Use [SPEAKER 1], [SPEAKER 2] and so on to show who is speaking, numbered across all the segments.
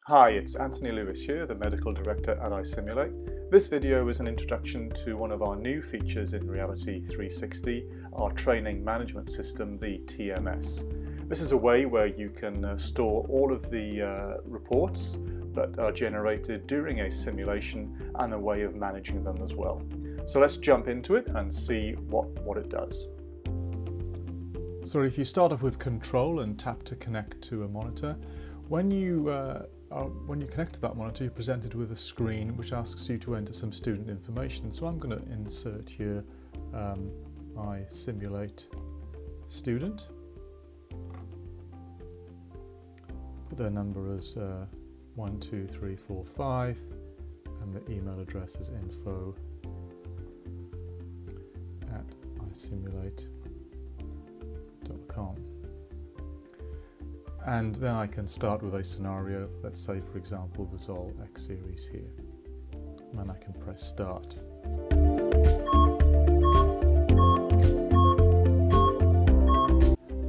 [SPEAKER 1] Hi, it's Anthony Lewis here, the Medical Director at iSimulate. This video is an introduction to one of our new features in REALITi 360, our training management system, the TMS. This is a way where you can store all of the reports that are generated during a simulation and a way of managing them as well. So let's jump into it and see what it does. So if you start off with Control and tap to connect to a monitor, when you connect to that monitor, you're presented with a screen which asks you to enter some student information. So I'm going to insert here iSimulate student. Put their number as 12345 and the email address is info@isimulate.com. And then I can start with a scenario, let's say for example the Zoll X series here, and then I can press start.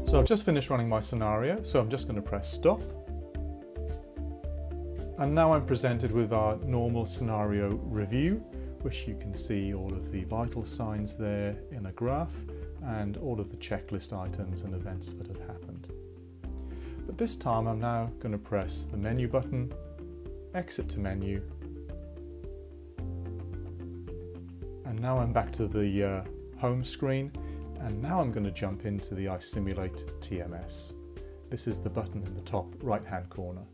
[SPEAKER 1] So I've just finished running my scenario, so I'm just going to press stop. And now I'm presented with our normal scenario review, which you can see all of the vital signs there in a graph and all of the checklist items and events that have happened. But this time I'm now going to press the menu button, exit to menu, and now I'm back to the home screen, and now I'm going to jump into the iSimulate TMS. This is the button in the top right hand corner.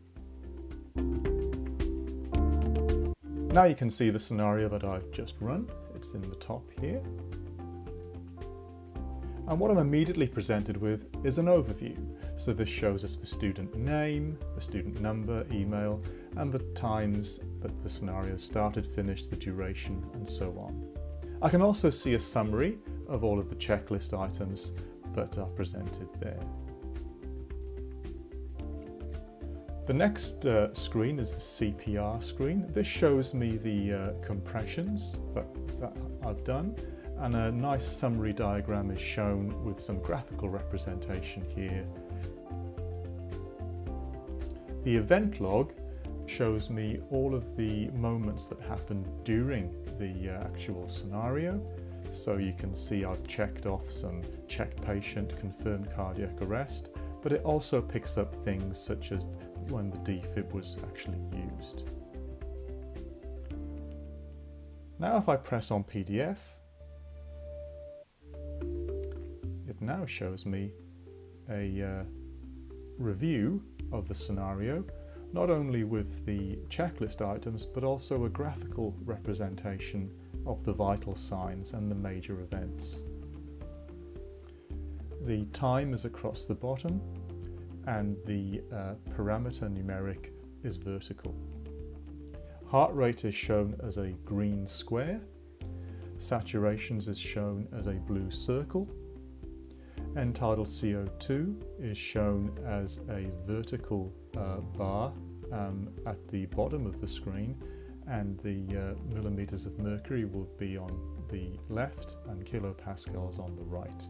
[SPEAKER 1] Now you can see the scenario that I've just run. It's in the top here. And what I'm immediately presented with is an overview. So this shows us the student name, the student number, email, and the times that the scenario started, finished, the duration, and so on. I can also see a summary of all of the checklist items that are presented there. The next screen is the CPR screen. This shows me the compressions that I've done, and a nice summary diagram is shown with some graphical representation here. The event log shows me all of the moments that happened during the actual scenario. So you can see I've checked off some checked patient, confirmed cardiac arrest, but it also picks up things such as when the defib was actually used. Now if I press on PDF, it now shows me a review of the scenario, not only with the checklist items, but also a graphical representation of the vital signs and the major events. The time is across the bottom, and the parameter numeric is vertical. Heart rate is shown as a green square, saturations is shown as a blue circle, end tidal CO2 is shown as a vertical bar at the bottom of the screen, and the millimeters of mercury will be on the left and kilopascals on the right.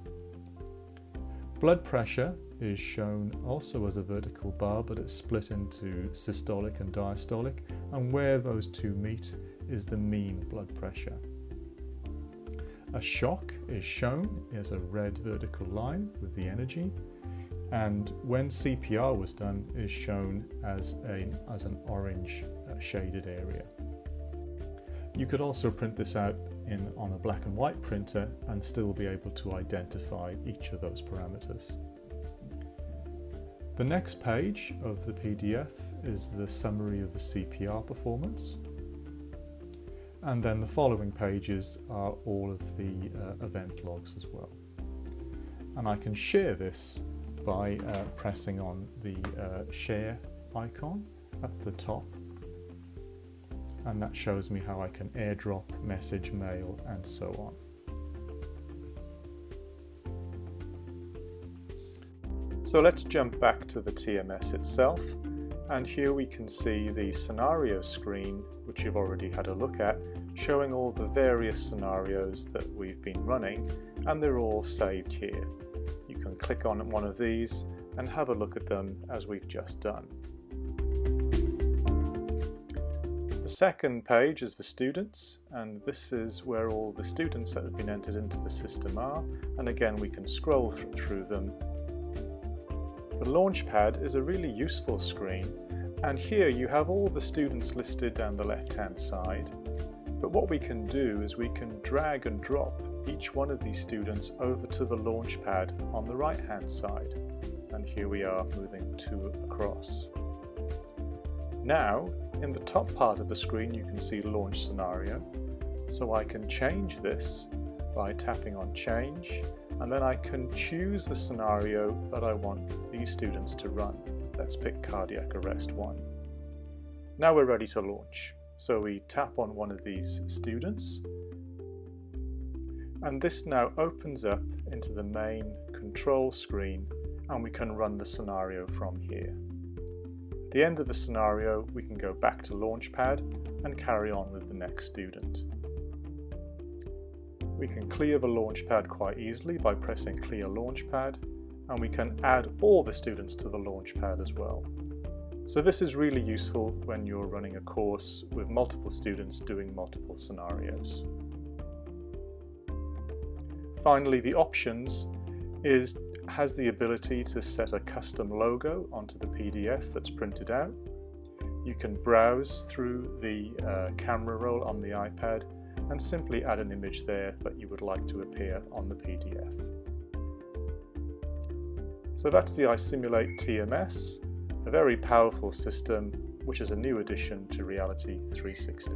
[SPEAKER 1] Blood pressure is shown also as a vertical bar, but it's split into systolic and diastolic, and where those two meet is the mean blood pressure. A shock is shown as a red vertical line with the energy, and when CPR was done is shown as an orange shaded area. You could also print this out on a black and white printer and still be able to identify each of those parameters. The next page of the PDF is the summary of the CPR performance, and then the following pages are all of the event logs as well. And I can share this by pressing on the share icon at the top, and that shows me how I can airdrop, message, mail, and so on. So let's jump back to the TMS itself, and here we can see the scenario screen, which you've already had a look at, showing all the various scenarios that we've been running, and they're all saved here. You can click on one of these and have a look at them as we've just done. The second page is the students, and this is where all the students that have been entered into the system are, and again we can scroll through them. The Launchpad is a really useful screen, and here you have all the students listed down the left-hand side. But what we can do is we can drag and drop each one of these students over to the Launchpad on the right-hand side. And here we are moving 2 across. Now, in the top part of the screen you can see Launch Scenario. So I can change this by tapping on Change, and then I can choose the scenario that I want these students to run. Let's pick Cardiac Arrest 1. Now we're ready to launch. So we tap on one of these students, and this now opens up into the main control screen, and we can run the scenario from here. At the end of the scenario, we can go back to Launchpad and carry on with the next student. We can clear the Launchpad quite easily by pressing Clear Launchpad, and we can add all the students to the Launchpad as well. So this is really useful when you're running a course with multiple students doing multiple scenarios. Finally, the Options has the ability to set a custom logo onto the PDF that's printed out. You can browse through the camera roll on the iPad and simply add an image there that you would like to appear on the PDF. So that's the iSimulate TMS, a very powerful system which is a new addition to REALITi 360.